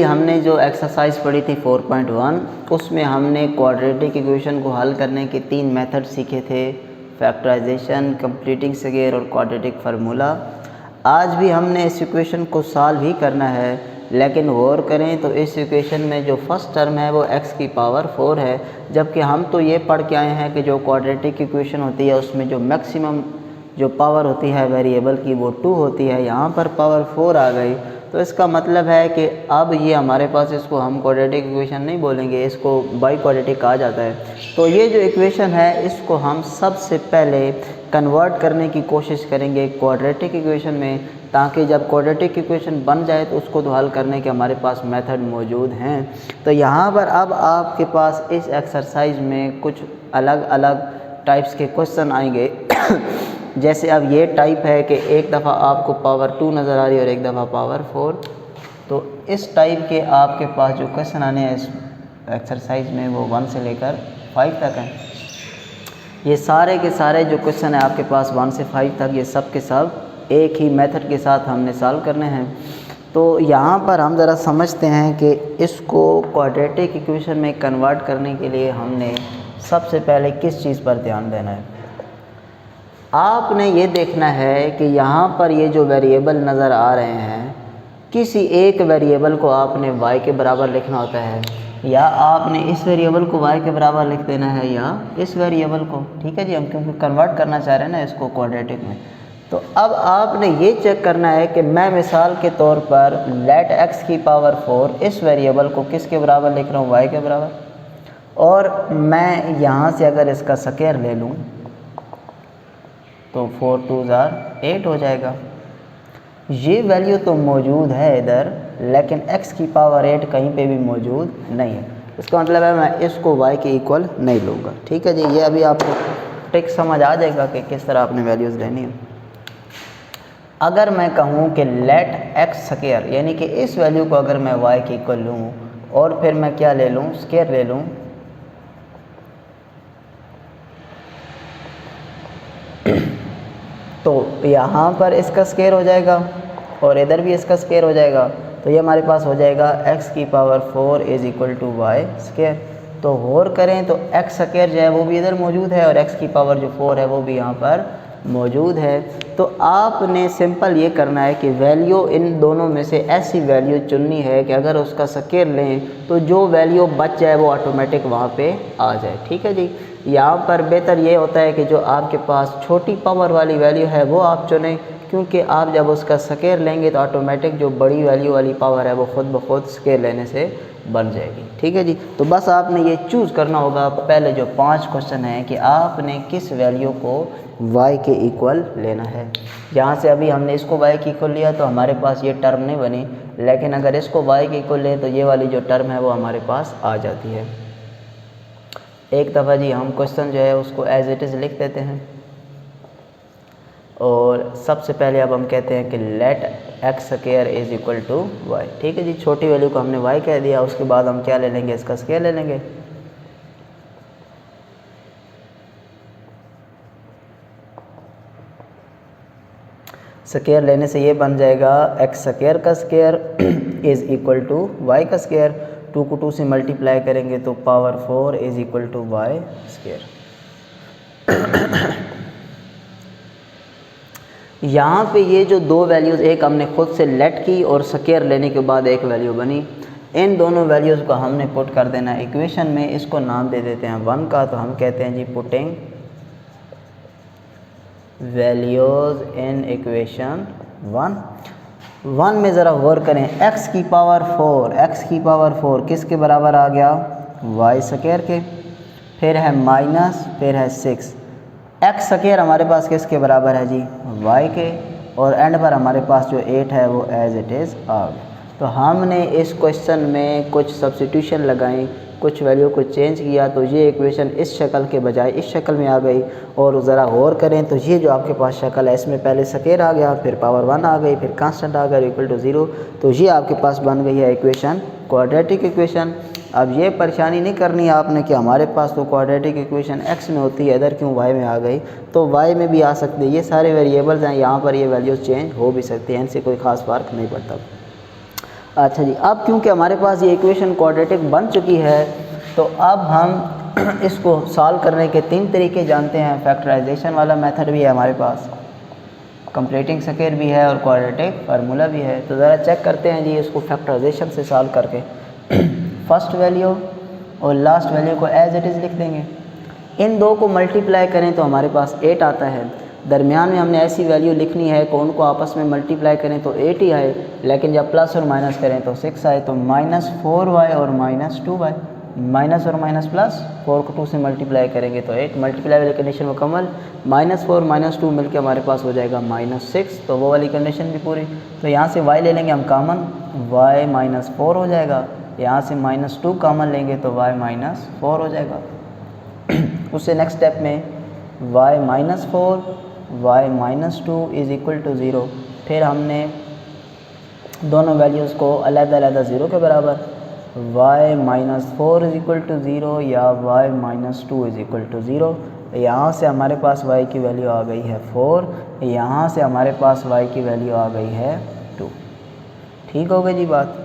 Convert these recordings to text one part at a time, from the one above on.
हमने जो एक्सरसाइज पढ़ी थी 4.1 उसमें हमने क्वाड्रेटिक इक्वेशन को हल करने के 3 मेथड सीखे थे, फैक्टराइजेशन, कंप्लीटिंग स्क्वायर और क्वाड्रेटिक फार्मूला। आज भी हमने इस इक्वेशन को सॉल्व ही करना है, लेकिन गौर करें तो इस इक्वेशन में जो फर्स्ट टर्म है वो x की पावर 4 है, जबकि हम तो ये पढ़ के आए हैं कि जो क्वाड्रेटिक इक्वेशन होती है उसमें जो मैक्सिमम जो पावर होती है वेरिएबल की वो 2 होती है। यहाँ पर पावर 4 आ गई, तो इसका मतलब है कि अब ये हमारे पास, इसको हम क्वाड्रेटिक इक्वेशन नहीं बोलेंगे, इसको बाई क्वाड्रेटिक कहा जाता है। तो ये जो इक्वेशन है इसको हम सबसे पहले कन्वर्ट करने की कोशिश करेंगे क्वाड्रेटिक इक्वेशन में, ताकि जब क्वाड्रेटिक इक्वेशन बन जाए तो उसको तो हल करने के हमारे पास मेथड मौजूद हैं। तो यहाँ पर अब आपके पास इस एक्सरसाइज में कुछ अलग अलग टाइप्स के क्वेश्चन आएंगे। जैसे अब ये टाइप है कि एक दफ़ा आपको पावर 2 नज़र आ रही है और एक दफ़ा पावर 4। तो इस टाइप के आपके पास जो क्वेश्चन आने हैं इस एक्सरसाइज में वो 1 से लेकर 5 तक हैं। ये सारे के सारे जो क्वेश्चन है आपके पास 1 से 5 तक, ये सब के सब एक ही मेथड के साथ हमने सॉल्व करने हैं। तो यहाँ पर हम ज़रा समझते हैं कि इसको क्वाड्रेटिक इक्वेशन में कन्वर्ट करने के लिए हमने सबसे पहले किस चीज़ पर ध्यान देना है। आपने ये देखना है कि यहाँ पर ये जो वेरिएबल नज़र आ रहे हैं, किसी एक वेरिएबल को आपने y के बराबर लिखना होता है, या आपने इस वेरिएबल को y के बराबर लिख देना है या इस वेरिएबल को। ठीक है जी, हम क्योंकि कन्वर्ट करना चाह रहे हैं ना इसको क्वाड्रेटिक में। तो अब आपने ये चेक करना है कि मैं मिसाल के तौर पर लेट x की पावर 4 इस वेरिएबल को किसके बराबर लिख रहा हूँ, y के बराबर। और मैं यहाँ से अगर इसका स्क्वायर ले लूँ तो 4 2 8 हो जाएगा। ये वैल्यू तो मौजूद है इधर, लेकिन x की पावर 8 कहीं पे भी मौजूद नहीं है। इसका मतलब है मैं इसको y के इक्वल नहीं लूँगा। ठीक है जी, ये अभी आपको ट्रिक समझ आ जाएगा कि किस तरह आपने वैल्यूज़ लेनी है। अगर मैं कहूँ कि लेट x स्क्वायर, यानी कि इस वैल्यू को अगर मैं y के इक्वल लूँ और फिर मैं क्या ले लूँ, स्क्वायर ले लूँ, तो यहाँ पर इसका स्क्वायर हो जाएगा और इधर भी इसका स्क्वायर हो जाएगा। तो ये हमारे पास हो जाएगा x की power 4 is equal to y square. तो गौर करें तो x स्क्वायर जो है वो भी इधर मौजूद है और x की पावर जो 4 है वो भी यहाँ पर मौजूद है। तो आपने सिंपल ये करना है कि वैल्यू इन दोनों में से ऐसी वैल्यू चुननी है कि अगर उसका स्क्वायर लें तो जो वैल्यू बच जाए वो ऑटोमेटिक वहाँ पे आ जाए। ठीक है जी, यहाँ पर बेहतर ये होता है कि जो आपके पास छोटी पावर वाली वैल्यू है वो आप चुनें, क्योंकि आप जब उसका स्क्वायर लेंगे तो ऑटोमेटिक जो बड़ी वैल्यू वाली पावर है वो खुद ब खुद स्क्वायर लेने से बन जाएगी। ठीक है जी, तो बस आपने ये चूज़ करना होगा पहले जो 5 क्वेश्चन हैं कि आपने किस वैल्यू को y के इक्वल लेना है। यहाँ से अभी हमने इसको y के इक्वल लिया तो हमारे पास ये टर्म नहीं बनी, लेकिन अगर इसको y के इक्वल लें तो ये वाली जो टर्म है वो हमारे पास आ जाती है। एक दफ़ा जी हम क्वेश्चन जो है उसको एज इट इज़ लिख देते हैं और सबसे पहले अब हम कहते हैं कि लेट x स्क्वायर इज़ इक्वल टू वाई। ठीक है जी, छोटी वैल्यू को हमने y कह दिया, उसके बाद हम क्या ले लेंगे, इसका स्क्वायर ले लेंगे। स्क्वायर लेने से ये बन जाएगा x स्क्वायर का square is equal to y का स्क्वायर। 2 को 2 से मल्टीप्लाई करेंगे तो power 4 is equal to y square. यहाँ पे ये जो दो वैल्यूज़, एक हमने खुद से लेट की और स्क्वायर लेने के बाद एक वैल्यू बनी, इन दोनों वैल्यूज़ को हमने पुट कर देना है इक्वेशन में। इसको नाम दे देते हैं 1 का, तो हम कहते हैं जी पुटिंग वैल्यूज़ इन इक्वेशन 1 में ज़रा गौर करें, x की पावर 4 किसके बराबर आ गया, y स्क्वायर के, फिर है माइनस, फिर है 6। x स्क्वायर हमारे पास किसके बराबर है जी, y के, और एंड पर हमारे पास जो 8 है वो एज इट इज़ आ गया। तो हमने इस क्वेश्चन में कुछ सब्स्टिट्यूशन लगाई, कुछ वैल्यू को चेंज किया, तो ये इक्वेशन इस शक्ल के बजाय इस शक्ल में आ गई। और ज़रा गौर करें तो ये जो आपके पास शक्ल है इसमें पहले स्क्वायर आ गया, फिर पावर 1 आ गई, फिर कांस्टेंट आ गया इक्वल टू 0। तो ये आपके पास बन गई है इक्वेशन, क्वाड्रेटिक इक्वेशन। अब ये परेशानी नहीं करनी है आपने कि हमारे पास तो क्वाड्रेटिक इक्वेशन x में होती है, इधर क्यों y में आ गई। तो y में भी आ सकती है, ये सारे वेरिएबल्स हैं, यहाँ पर ये वैल्यूज़ चेंज हो भी सकती हैं, इनसे कोई ख़ास फ़र्क नहीं पड़ता। अच्छा जी, अब क्योंकि हमारे पास ये इक्वेशन क्वाड्रेटिक बन चुकी है तो अब हम इसको सॉल्व करने के 3 तरीके जानते हैं। फैक्टराइजेशन वाला मेथड भी है हमारे पास, कंप्लीटिंग स्क्वायर भी है और क्वाड्रेटिक फार्मूला भी है। तो ज़रा चेक करते हैं जी इसको फैक्टराइजेशन से सॉल्व करके। फर्स्ट वैल्यू और लास्ट वैल्यू को एज इट इज़ लिख देंगे। इन दो को मल्टीप्लाई करें तो हमारे पास 8 आता है। दरमियान में हमने ऐसी वैल्यू लिखनी है कि उनको आपस में मल्टीप्लाई करें तो 8 ही आए, लेकिन जब प्लस और माइनस करें तो 6 आए। तो -4y और -2y, माइनस और माइनस प्लस, 4 को 2 से मल्टीप्लाई करेंगे तो 8, मल्टीप्लाई वाली कंडीशन मुकम्मल। -4 -2 मिलकर हमारे पास हो जाएगा -6, तो वो वाली कंडीशन भी पूरी। तो यहाँ से y ले लेंगे हम कॉमन, y -4 हो जाएगा। यहाँ से -2 कॉमन लेंगे तो y -4 हो जाएगा। उससे नेक्स्ट स्टेप में y -4 y -2 is equal to 0। फिर हमने दोनों वैल्यूज़ को अलग-अलग 0 के बराबर, y -4 इज़ इक्वल टू 0 या y -2 इज़ इक्वल टू 0। यहाँ से हमारे पास y की वैल्यू आ गई है 4, यहाँ से हमारे पास y की वैल्यू आ गई है 2। ठीक हो गई जी बात।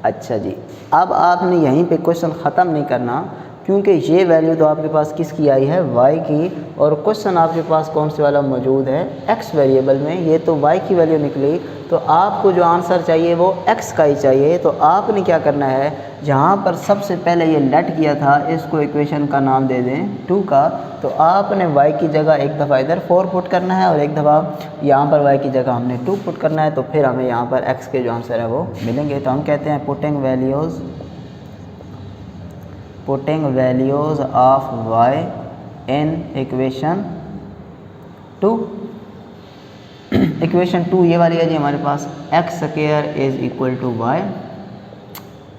अच्छा जी, अब आपने यहीं पे क्वेश्चन ख़त्म नहीं करना, क्योंकि ये वैल्यू तो आपके पास किसकी आई है, y की, और क्वेश्चन आपके पास कौन से वाला मौजूद है, x वेरिएबल में। ये तो y की वैल्यू निकली, तो आपको जो आंसर चाहिए वो x का ही चाहिए। तो आपने क्या करना है, जहाँ पर सबसे पहले ये लेट किया था इसको इक्वेशन का नाम दे दें 2 का, तो आपने y की जगह एक दफ़ा इधर 4 पुट करना है और एक दफ़ा यहाँ पर y की जगह हमने 2 पुट करना है। तो फिर हमें यहाँ पर x के जो आंसर है वो मिलेंगे। तो हम कहते हैं putting values of y in equation 2। Equation 2 ये वाली है जी हमारे पास, x² is equal to y।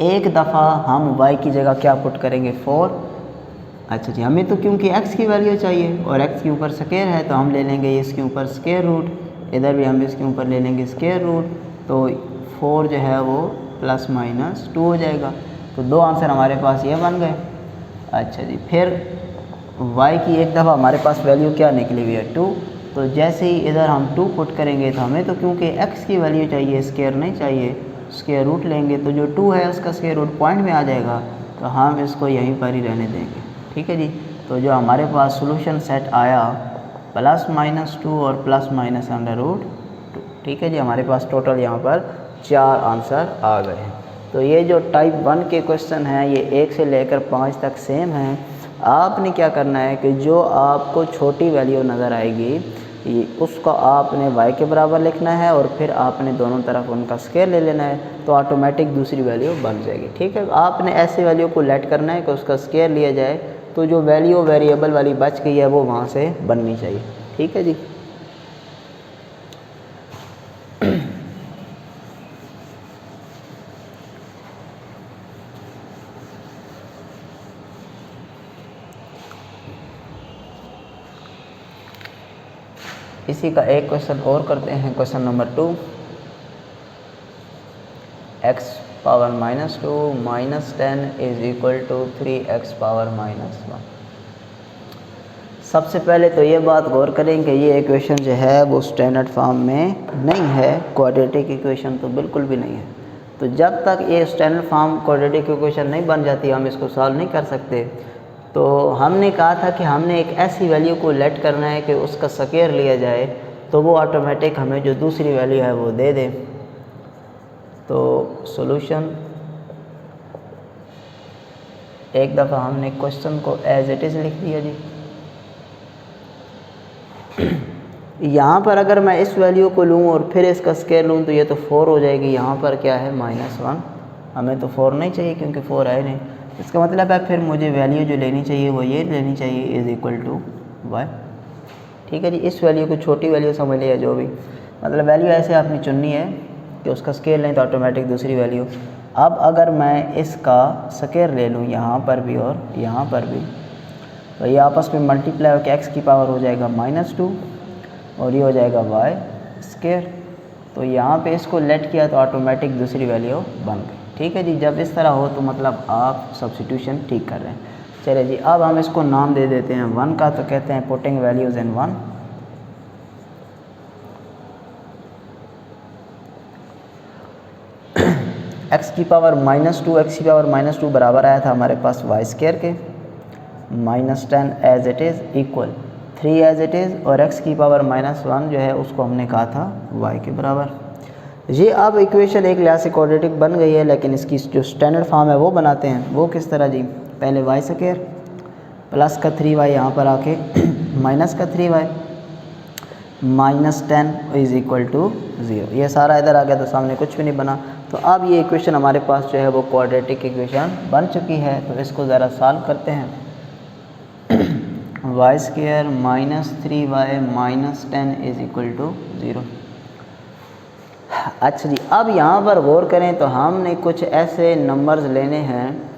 एक दफ़ा हम y की जगह क्या पुट करेंगे, 4। अच्छा जी, हमें तो क्योंकि x की वैल्यू चाहिए और x के ऊपर स्क्वायर है तो हम ले लेंगे इसके ऊपर स्क्वायर रूट, इधर भी हम इसके ऊपर ले लेंगे स्क्वायर रूट। तो 4 जो है वो ±2 हो जाएगा। तो दो आंसर हमारे पास ये बन गए। अच्छा जी, फिर y की एक दफ़ा हमारे पास वैल्यू क्या निकली हुई है, 2। तो जैसे ही इधर हम 2 पुट करेंगे तो हमें तो क्योंकि x की वैल्यू चाहिए, स्क्वायर नहीं चाहिए, स्क्वायर रूट लेंगे तो जो 2 है उसका स्क्वायर रूट पॉइंट में आ जाएगा, तो हम इसको यहीं पर ही रहने देंगे। ठीक है जी। तो जो हमारे पास सोल्यूशन सेट आया ±2 और ±√2। ठीक है जी, हमारे पास टोटल यहाँ पर 4 आंसर आ गए हैं। तो ये जो टाइप 1 के क्वेश्चन हैं ये 1 से लेकर 5 तक सेम हैं। आपने क्या करना है कि जो आपको छोटी वैल्यू नज़र आएगी उसको आपने y के बराबर लिखना है और फिर आपने दोनों तरफ उनका स्क्वायर ले लेना है, तो ऑटोमेटिक दूसरी वैल्यू बन जाएगी। ठीक है, आपने ऐसे वैल्यू को लेट करना है कि उसका स्क्वायर लिया जाए, तो जो वैल्यू वेरिएबल वाली बच गई है वो वहाँ से बननी चाहिए। ठीक है जी। इसी का एक क्वेश्चन और करते हैं, question number 2। x power -2 -10 is equal to 3x power -1। सबसे पहले तो ये बात गौर करें कि ये इक्वेशन जो है वो स्टैंडर्ड फॉर्म में नहीं है, क्वाड्रेटिक इक्वेशन तो बिल्कुल भी नहीं है। तो जब तक ये स्टैंडर्ड फॉर्म क्वाड्रेटिक इक्वेशन नहीं बन जाती हम इसको सॉल्व नहीं कर सकते। तो हमने कहा था कि हमने एक ऐसी वैल्यू को लेट करना है कि उसका स्क्वायर लिया जाए, तो वो ऑटोमेटिक हमें जो दूसरी वैल्यू है वो दे दे। तो सॉल्यूशन, एक दफ़ा हमने क्वेश्चन को एज इट इज़ लिख दिया जी। यहाँ पर अगर मैं इस वैल्यू को लूँ और फिर इसका स्क्वायर लूँ तो ये तो 4 हो जाएगी। यहाँ पर क्या है -1, हमें तो 4 नहीं चाहिए क्योंकि 4 है नहीं। इसका मतलब है फिर मुझे वैल्यू जो लेनी चाहिए वो ये लेनी चाहिए, इज़ इक्वल टू y। ठीक है जी, इस वैल्यू को छोटी वैल्यू समझ लिया, जो भी मतलब वैल्यू ऐसे आपने चुननी है कि उसका स्क्वायर लें तो ऑटोमेटिक दूसरी वैल्यू। अब अगर मैं इसका स्क्वायर ले लूँ यहाँ पर भी और यहाँ पर भी, तो ये आपस में मल्टीप्लाई होकर x की पावर हो जाएगा -2 और ये हो जाएगा y स्क्वायर। तो यहाँ पे इसको लेट किया तो ऑटोमेटिक दूसरी वैल्यू बन गई। ठीक है जी, जब इस तरह हो तो मतलब आप सब्स्टिट्यूशन ठीक कर रहे हैं। चलिए जी, अब हम इसको नाम दे देते हैं 1 का, तो कहते हैं पुटिंग वैल्यूज़ इन 1। एक्स की पावर -2 बराबर आया था हमारे पास वाई स्क्वायर के, -10 as it is equal 3 as it is, और एक्स की पावर -1 जो है उसको हमने कहा था वाई के बराबर। ये अब इक्वेशन एक लिहाज से क्वाड्रेटिक बन गई है, लेकिन इसकी जो स्टैंडर्ड फॉर्म है वो बनाते हैं। वो किस तरह जी, पहले वाई स्क्वायर प्लस का 3y यहाँ पर आके माइनस का 3y -10 इज़ इक्वल टू 0। ये सारा इधर आ गया तो सामने कुछ भी नहीं बना। तो अब ये इक्वेशन हमारे पास जो है वो क्वाड्रेटिक इक्वेशन बन चुकी है। तो इसको ज़रा सॉल्व करते हैं। y² -3y -10 is equal to 0। अच्छा जी, अब यहाँ पर गौर करें तो हमने कुछ ऐसे नंबर्स लेने हैं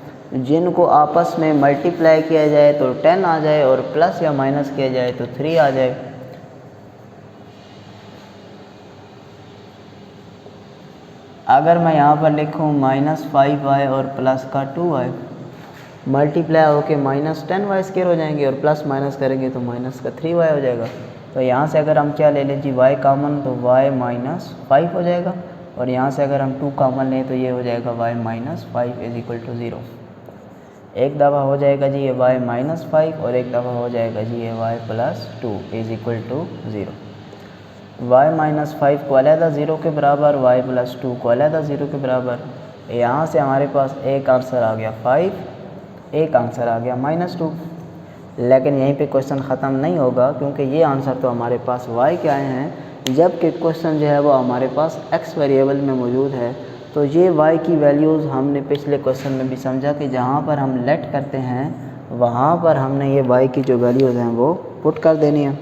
जिनको आपस में मल्टीप्लाई किया जाए तो 10 आ जाए, और प्लस या माइनस किया जाए तो 3 आ जाए। अगर मैं यहाँ पर लिखूँ -5y और प्लस का 2y, मल्टीप्लाई होके -10y² हो जाएंगे, और प्लस माइनस करेंगे तो माइनस का 3y हो जाएगा। तो यहाँ से अगर हम क्या ले लें जी, y कॉमन, तो y -5 हो जाएगा, और यहाँ से अगर हम 2 कॉमन लें तो ये हो जाएगा y -5 इज़ इक्वल टू 0। एक दफ़ा हो जाएगा जी ये y -5, और एक दफ़ा हो जाएगा जी ये y +2 is equal to 0। y -5 को अलहदा 0 के बराबर, y +2 को अलहदा 0 के बराबर। यहाँ से हमारे पास एक आंसर आ गया 5, एक आंसर आ गया -2। लेकिन यहीं पे क्वेश्चन ख़त्म नहीं होगा, क्योंकि ये आंसर तो हमारे पास y के आए हैं, जबकि क्वेश्चन जो है वो हमारे पास x वेरिएबल में मौजूद है। तो ये y की वैल्यूज़ हमने पिछले क्वेश्चन में भी समझा कि जहाँ पर हम लेट करते हैं वहाँ पर हमने ये y की जो वैल्यूज़ हैं वो पुट कर देनी है।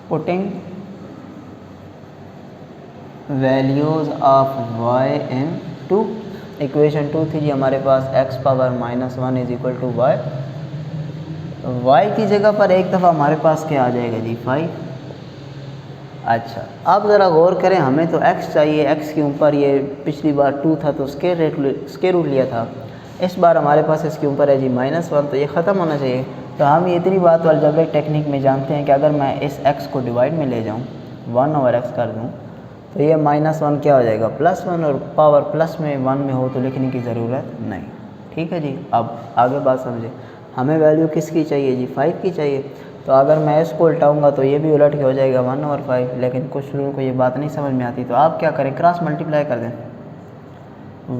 Putting values of y in two, equation 2 थी जी हमारे पास x power -1 is equal to y। y की जगह पर एक दफ़ा हमारे पास क्या आ जाएगा जी 5। अच्छा, अब ज़रा गौर करें, हमें तो x चाहिए, x के ऊपर ये पिछली बार 2 था तो स्क्वायर रूट लिया था, इस बार हमारे पास इसके ऊपर है जी -1, तो ये ख़त्म होना चाहिए। तो हम ये इतनी बात अलजेब्रिक टेक्निक में जानते हैं कि अगर मैं इस x को डिवाइड में ले जाऊँ, 1/x कर दूँ, तो ये -1 क्या हो जाएगा +1, और पावर प्लस में 1 में हो तो लिखने की ज़रूरत नहीं। ठीक है जी, अब आगे बात समझे। हमें वैल्यू किसकी चाहिए जी, 5 की चाहिए। तो अगर मैं इसको उल्टाऊँगा तो ये भी उलट के हो जाएगा 1/5, लेकिन कुछ लोगों को ये बात नहीं समझ में आती। तो आप क्या करें, क्रॉस मल्टीप्लाई कर दें।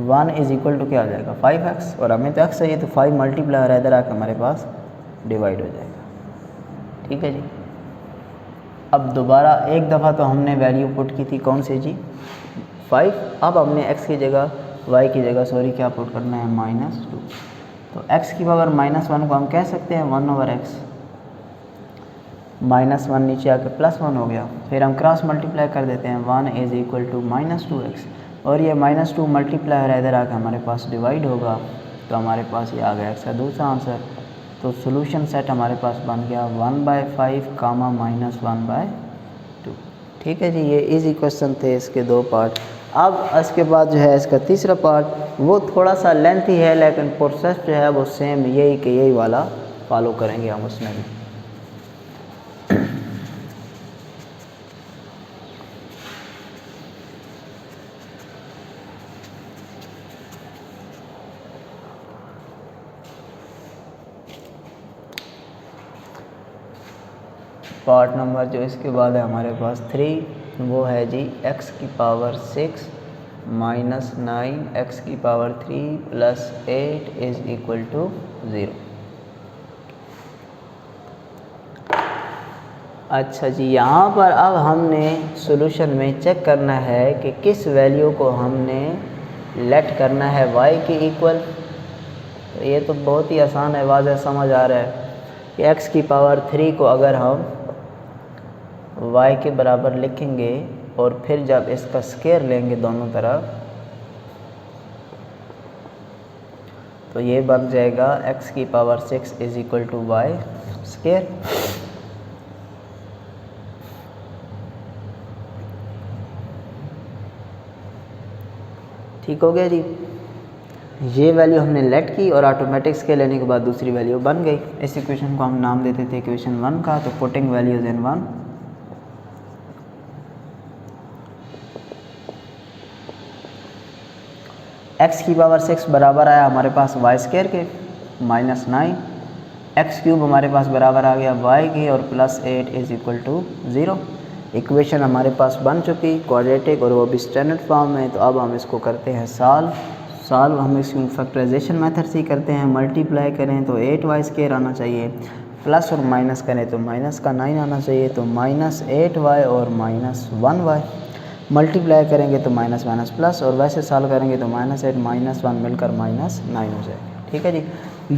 1 इज़ इक्वल टू क्या हो जाएगा 5x, और हमें तो x चाहिए, तो 5 मल्टीप्लाई और इधर आकर हमारे पास डिवाइड हो जाएगा। ठीक है जी। अब दोबारा एक दफ़ा तो हमने वैल्यू पुट की थी, कौन सी जी 5। अब हमने x की जगह y की जगह क्या पुट करना है -2। तो x की पावर -1 को हम कह सकते हैं 1/x, -1 नीचे आके +1 हो गया। फिर हम क्रॉस मल्टीप्लाई कर देते हैं, 1 इज़ इक्वल टू -2x, और ये -2 मल्टीप्लाई और इधर आकर हमारे पास डिवाइड होगा, तो हमारे पास ये आ गया x का दूसरा आंसर। तो सोल्यूशन सेट हमारे पास बन गया 1/5 -1/2। ठीक है जी, ये इजी क्वेश्चन थे, इसके 2 पार्ट। अब इसके बाद जो है इसका तीसरा पार्ट वो थोड़ा सा लेंथी है, लेकिन प्रोसेस जो है वो सेम यही वाला फॉलो करेंगे हम उसमें भी। पार्ट नंबर जो इसके बाद है हमारे पास 3, वो है जी x की पावर 6 -9 x की पावर 3 + 8 इज़ इक्वल टू 0। अच्छा जी, यहाँ पर अब हमने सॉल्यूशन में चेक करना है कि किस वैल्यू को हमने लेट करना है y के इक्वल। तो ये तो बहुत ही आसान है, वाज़ेह समझ आ रहा है कि x की पावर 3 को अगर हम y के बराबर लिखेंगे और फिर जब इसका स्क्वायर लेंगे दोनों तरफ, तो ये बन जाएगा x की power 6 is equal to y square. ठीक हो गया जी। ये वैल्यू हमने लेट की और ऑटोमेटिक स्केल लेने के बाद दूसरी वैल्यू बन गई। इस इक्वेशन को हम नाम देते थे इक्वेशन 1 का। तो पुटिंग वैल्यूज इन 1, x की पावर 6 बराबर आया हमारे पास y स्क्वायर के -9, x क्यूब हमारे पास बराबर आ गया y के और +8 इज इक्वल टू 0। इक्वेशन हमारे पास बन चुकी क्वाड्रेटिक और वो भी स्टैंडर्ड फॉर्म में। तो अब हम इसको करते हैं सॉल्व हम इसकी फैक्टराइजेशन मेथड से ही करते हैं। मल्टीप्लाई करें तो 8y स्क्वायर आना चाहिए, प्लस और माइनस करें तो माइनस का 9 आना चाहिए। तो -8y और -1y, मल्टीप्लाई करेंगे तो माइनस माइनस प्लस और वैसे सॉल्व करेंगे तो -8 -1 मिलकर -9 हो जाएगा। ठीक है जी।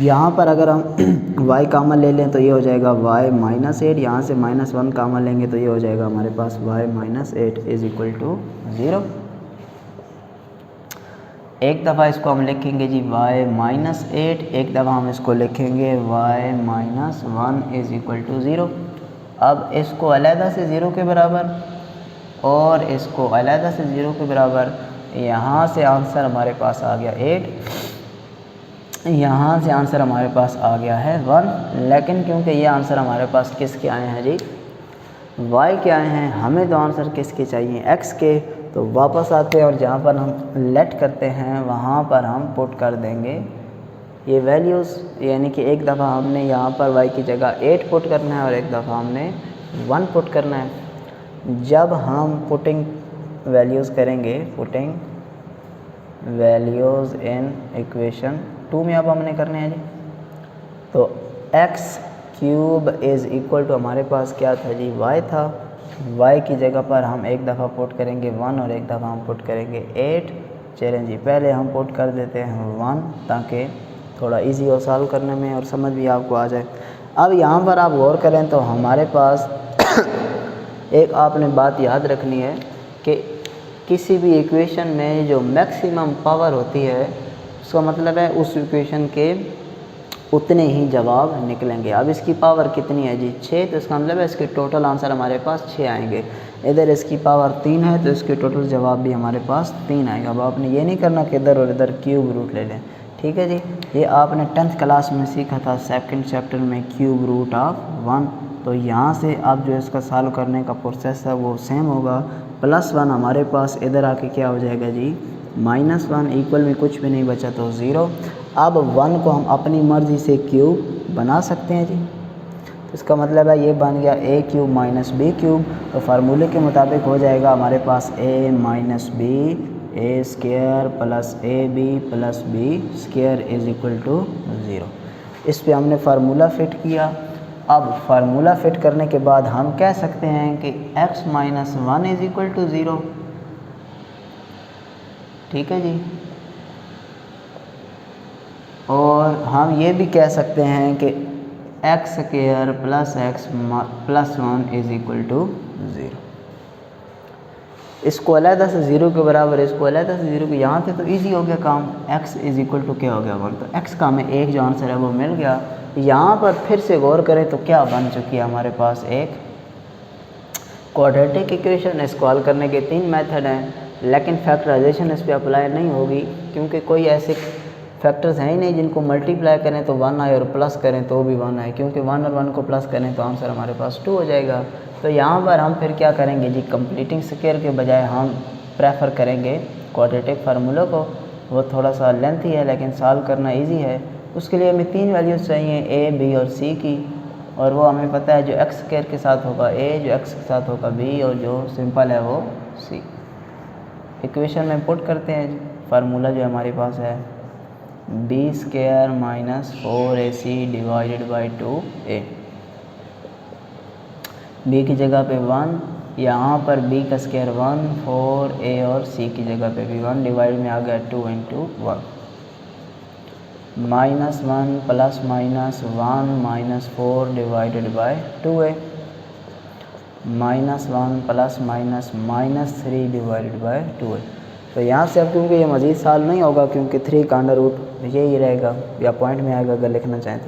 यहाँ पर अगर हम y कामन ले लें तो ये हो जाएगा y -8, यहाँ से -1 कामन लेंगे तो ये हो जाएगा हमारे पास y -8 इज इक्वल टू 0। एक दफ़ा इसको हम लिखेंगे जी y -8, एक दफ़ा हम इसको लिखेंगे y -1 इज इक्वल टू 0। अब इसको अलहदा से 0 के बराबर और इसको अलहदा से 0 के बराबर, यहाँ से आंसर हमारे पास आ गया 8, यहाँ से आंसर हमारे पास आ गया है 1। लेकिन क्योंकि ये आंसर हमारे पास किसके आए हैं जी, y के आए हैं, हमें तो आंसर किसके चाहिए, x के। तो वापस आते हैं और जहाँ पर हम लेट करते हैं वहाँ पर हम पुट कर देंगे ये वैल्यूज़, यानी कि एक दफ़ा हमने यहाँ पर y की जगह 8 पुट करना है और एक दफ़ा हमने 1 पुट करना है। जब हम पुटिंग वैल्यूज़ करेंगे, पुटिंग वैल्यूज़ इन इक्वेशन 2 में अब हमने करने हैं जी, तो x cube is equal to हमारे पास क्या था जी, y था। y की जगह पर हम एक दफ़ा पुट करेंगे 1 और एक दफ़ा हम पुट करेंगे 8। चलें जी, पहले हम पुट कर देते हैं 1 ताकि थोड़ा इजी हो सॉल्व करने में और समझ भी आपको आ जाए। अब यहाँ पर आप गौर करें तो हमारे पास एक आपने बात याद रखनी है कि किसी भी इक्वेशन में जो मैक्सिमम पावर होती है उसका मतलब है उस इक्वेशन के उतने ही जवाब निकलेंगे। अब इसकी पावर कितनी है जी, 6, तो इसका मतलब है इसके टोटल आंसर हमारे पास 6 आएंगे। इधर इसकी पावर 3 है तो इसके टोटल जवाब भी हमारे पास 3 आएगा। अब आपने ये नहीं करना कि इधर और इधर क्यूब रूट ले लें, ठीक है जी। ये आपने 10th क्लास में सीखा था सेकंड चैप्टर में, क्यूब रूट ऑफ 1। तो यहाँ से अब जो इसका सॉल्व करने का प्रोसेस है वो सेम होगा। +1 हमारे पास इधर आके क्या हो जाएगा जी, -1, इक्वल में कुछ भी नहीं बचा तो 0। अब 1 को हम अपनी मर्ज़ी से क्यूब बना सकते हैं जी, तो इसका मतलब है ये बन गया a cube minus b cube. तो फार्मूले के मुताबिक हो जाएगा हमारे पास a minus B a square plus ab plus b square is equal to 0। इस पे हमने फार्मूला फिट किया। अब फार्मूला फिट करने के बाद हम कह सकते हैं कि x minus 1 is equal to 0, ठीक है जी। और हम ये भी कह सकते हैं कि x square plus x plus 1 is equal to 0। इसको अलहदा से 0 के बराबर, इसको अलहदा से 0 के, यहाँ से तो इजी हो गया काम। x इज इक्वल टू क्या हो गया, तो x का हमें एक जो आंसर है वो मिल गया। यहाँ पर फिर से गौर करें तो क्या बन चुकी है हमारे पास एक क्वाड्रेटिक इक्वेशन। इसको हल करने के 3 मेथड हैं, लेकिन फैक्टराइजेशन इस पर अप्लाई नहीं होगी क्योंकि कोई ऐसे फैक्टर्स हैं ही नहीं जिनको मल्टीप्लाई करें तो 1 आए और प्लस करें तो भी 1 आए, क्योंकि 1 और 1 को प्लस करें तो आंसर हमारे पास 2 हो जाएगा। तो यहाँ पर हम फिर क्या करेंगे जी, कंप्लीटिंग स्क्वायर के बजाय हम प्रेफर करेंगे क्वाड्रेटिक फार्मूला को। वो थोड़ा सा लेंथी है लेकिन सॉल्व करना ईजी है। उसके लिए हमें 3 वैल्यूज़ चाहिए, a, b और c की, और वो हमें पता है जो एक्स स्क्वायर के साथ होगा a, जो x के साथ होगा b और जो सिंपल है वो c। इक्वेशन में पुट करते हैं, फार्मूला जो हमारे पास है b square minus 4ac divided by 2a। b की जगह पे 1, यहाँ पर b का स्क्वायर 1, 4a और c की जगह पे भी 1, डिवाइड में आ गया 2 into 1, -1 plus minus 1 minus 4 divided by 2a, -1 plus minus -3 divided by 2a। तो यहाँ से अब क्योंकि ये मज़ीद सॉल्व नहीं होगा क्योंकि 3 का अंडर रूट यही रहेगा या पॉइंट में आएगा अगर लिखना चाहें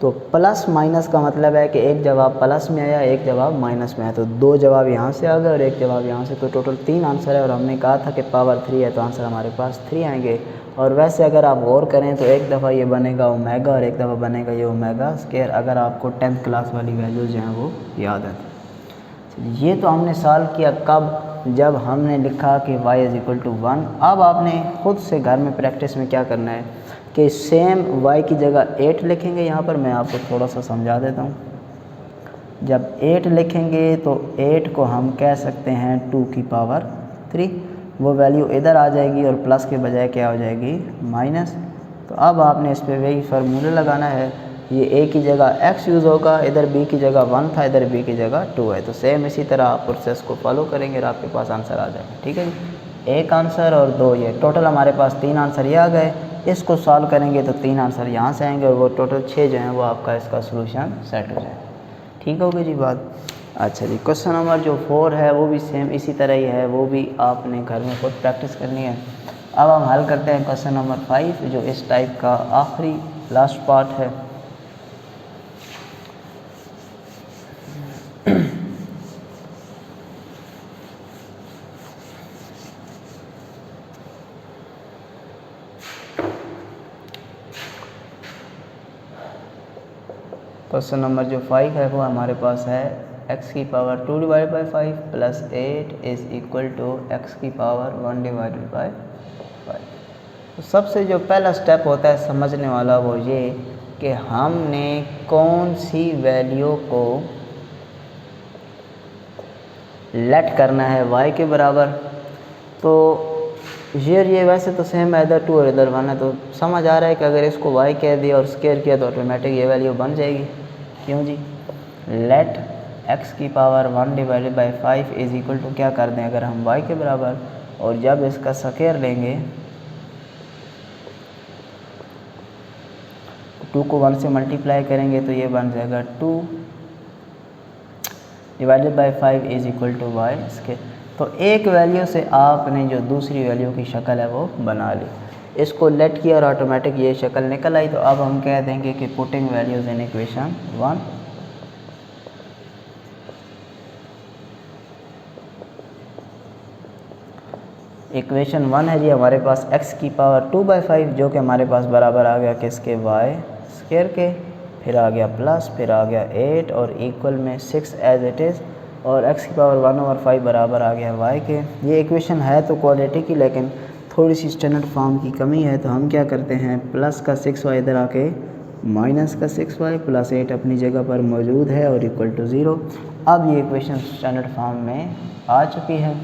तो प्लस माइनस का मतलब है कि एक जवाब प्लस में आया, एक जवाब माइनस में आया, तो 2 जवाब यहाँ से आ गए और एक जवाब यहाँ से, तो टोटल 3 आंसर है। और हमने कहा था कि पावर 3 है तो आंसर हमारे पास 3 आएंगे। और वैसे अगर आप गौर करें तो एक दफ़ा ये बनेगा ओमेगा और एक दफ़ा बनेगा ये ओमेगा स्क्वायर, अगर आपको 10th क्लास वाली वैल्यूज़ जो हैं वो याद है। ये तो हमने सॉल्व किया कब, जब हमने लिखा कि y इज़ इक्वल टू 1। अब आपने ख़ुद से घर में प्रैक्टिस में क्या करना है कि सेम y की जगह 8 लिखेंगे। यहाँ पर मैं आपको थोड़ा सा समझा देता हूँ। जब 8 लिखेंगे तो 8 को हम कह सकते हैं 2 की पावर 3, वो वैल्यू इधर आ जाएगी और प्लस के बजाय क्या हो जाएगी माइनस। तो अब आपने इस पर वही फार्मूला लगाना है, ये a की जगह x यूज़ होगा, इधर b की जगह 1 था, इधर b की जगह 2 है। तो सेम इसी तरह आप प्रोसेस को फॉलो करेंगे और आपके पास आंसर आ जाएगा। ठीक है जी, एक आंसर और दो, ये टोटल हमारे पास 3 आंसर ये आ गए। इसको सॉल्व करेंगे तो 3 आंसर यहाँ से आएंगे और वो टोटल 6 जो हैं वो आपका इसका सोल्यूशन सेट हो जाएगा। ठीक होगी जी बात। अच्छा जी, क्वेश्चन नंबर जो 4 है वो भी सेम इसी तरह ही है, वो भी आपने घर में खुद प्रैक्टिस करनी है। अब हम हल करते हैं क्वेश्चन नंबर 5 जो इस टाइप का आखिरी लास्ट पार्ट है। क्वेश्चन नंबर जो 5 है वो हमारे पास है x की power 2 divide by 5 plus 8 is equal to x की पावर 1 डिवाइडेड बाई 5। तो सबसे जो पहला स्टेप होता है समझने वाला वो ये कि हमने कौन सी वैल्यू को लेट करना है y के बराबर। तो ये वैसे तो सेम है, इधर 2 और इधर 1 है, तो समझ आ रहा है कि अगर इसको y कह दिया और स्क्वायर किया तो ऑटोमेटिक ये वैल्यू बन जाएगी। क्यों जी, लेट x की power 1 divided by 5 is equal to क्या कर दें अगर हम y के बराबर, और जब इसका स्क्वायर लेंगे 2 को 1 से मल्टीप्लाई करेंगे तो ये बन जाएगा 2 divided by 5 is equal to y square. तो एक वैल्यू से आपने जो दूसरी वैल्यू की शक्ल है वो बना ली, इसको लेट किया और ऑटोमेटिक ये शक्ल निकल आई। तो अब हम कह देंगे कि putting values in equation 1। Equation 1 है जी हमारे पास x की पावर 2 बाई 5 जो कि हमारे पास बराबर आ गया किसके, y स्क्वायर के, फिर आ गया प्लस, फिर आ गया 8 और इक्वल में 6 एज इट इज़, और x की पावर 1/5 बराबर आ गया y के। ये इक्वेशन है तो क्वाड्रेटिक की, लेकिन थोड़ी सी स्टैंडर्ड फॉर्म की कमी है। तो हम क्या करते हैं, प्लस का 6y इधर आके माइनस का 6y प्लस 8 अपनी जगह पर मौजूद है और इक्वल टू 0। अब ये इक्वेशन स्टैंडर्ड फॉर्म में आ चुकी है।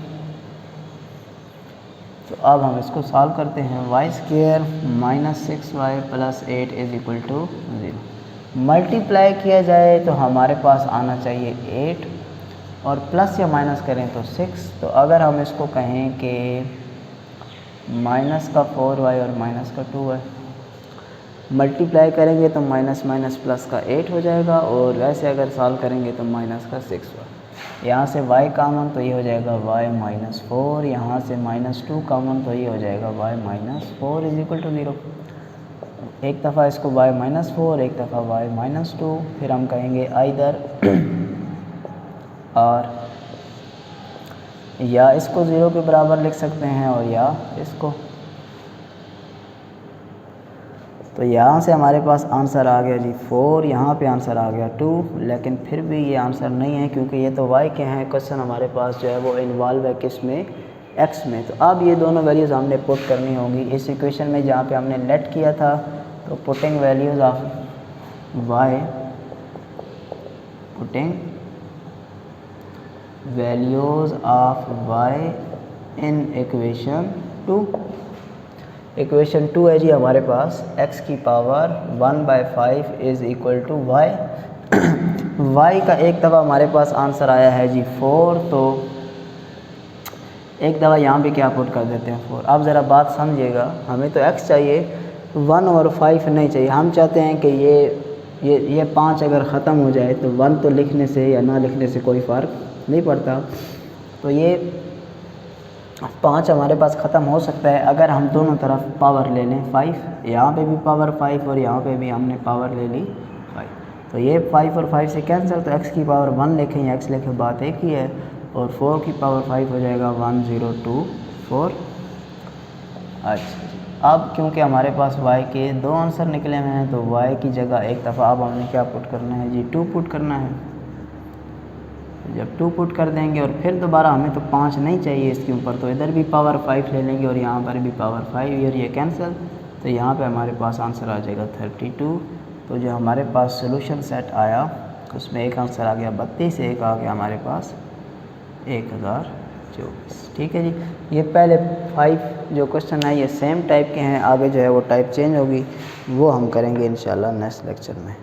तो अब हम इसको सॉल्व करते हैं। y square minus 6y plus 8 is equal to 0। Multiply किया जाए तो हमारे पास आना चाहिए 8 और प्लस या माइनस करें तो 6। तो अगर हम इसको कहें कि माइनस का 4y और माइनस का 2y, मल्टीप्लाई करेंगे तो माइनस माइनस प्लस का 8 हो जाएगा, और वैसे अगर सॉल्व करेंगे तो माइनस का 6y। यहाँ से y कॉमन तो ये हो जाएगा y माइनस 4, यहाँ से माइनस 2 कॉमन तो ये हो जाएगा y minus 4 is equal to 0। एक दफ़ा इसको y माइनस 4, एक दफ़ा y माइनस 2, फिर हम कहेंगे आइदर और या इसको 0 के बराबर लिख सकते हैं और या इसको। तो यहाँ से हमारे पास आंसर आ गया जी 4, यहाँ पे आंसर आ गया 2, लेकिन फिर भी ये आंसर नहीं है क्योंकि ये तो y के हैं। क्वेश्चन हमारे पास जो है वो इन्वॉल्व है किस में, x में। तो अब ये दोनों वैल्यूज़ हमने पुट करनी होंगी इस इक्वेशन में जहाँ पे हमने लेट किया था। तो putting values of y, putting values of y in equation 2। Equation 2 है जी हमारे पास x की power 1/5 is equal to y। y का एक दफ़ा हमारे पास आंसर आया है जी 4, तो एक दफ़ा यहाँ पे क्या पुट कर देते हैं 4। अब ज़रा बात समझिएगा, हमें तो x चाहिए, 1 और 5 नहीं चाहिए। हम चाहते हैं कि ये 5 अगर ख़त्म हो जाए तो 1 तो लिखने से या ना लिखने से कोई फ़र्क नहीं पड़ता। तो ये 5 हमारे पास ख़त्म हो सकता है अगर हम दोनों तरफ पावर ले लें 5, यहाँ पे भी पावर 5 और यहाँ पे भी हमने पावर ले ली 5। तो ये 5 और 5 से कैंसिल, तो x की पावर 1 लिखें या x लिखें बात एक ही है, और 4 की पावर 5 हो जाएगा 1024। अच्छा जी, अब क्योंकि हमारे पास y के 2 आंसर निकले हुए हैं तो y की जगह एक दफ़ा अब हमने क्या पुट करना है जी, 2 पुट करना है। जब 2 पुट कर देंगे और फिर दोबारा हमें तो 5 नहीं चाहिए इसके ऊपर, तो इधर भी पावर 5 ले लेंगे और यहाँ पर भी पावर 5 और ये कैंसिल, तो यहाँ पे हमारे पास आंसर आ जाएगा 32। तो जो हमारे पास सोल्यूशन सेट आया उसमें एक आंसर आ गया 32, एक आ गया हमारे पास 1024। ठीक है जी। ये पहले 5 जो क्वेश्चन है ये सेम टाइप के हैं, आगे जो है वो टाइप चेंज होगी, वो हम करेंगे इंशाल्लाह नेक्स्ट लेक्चर में।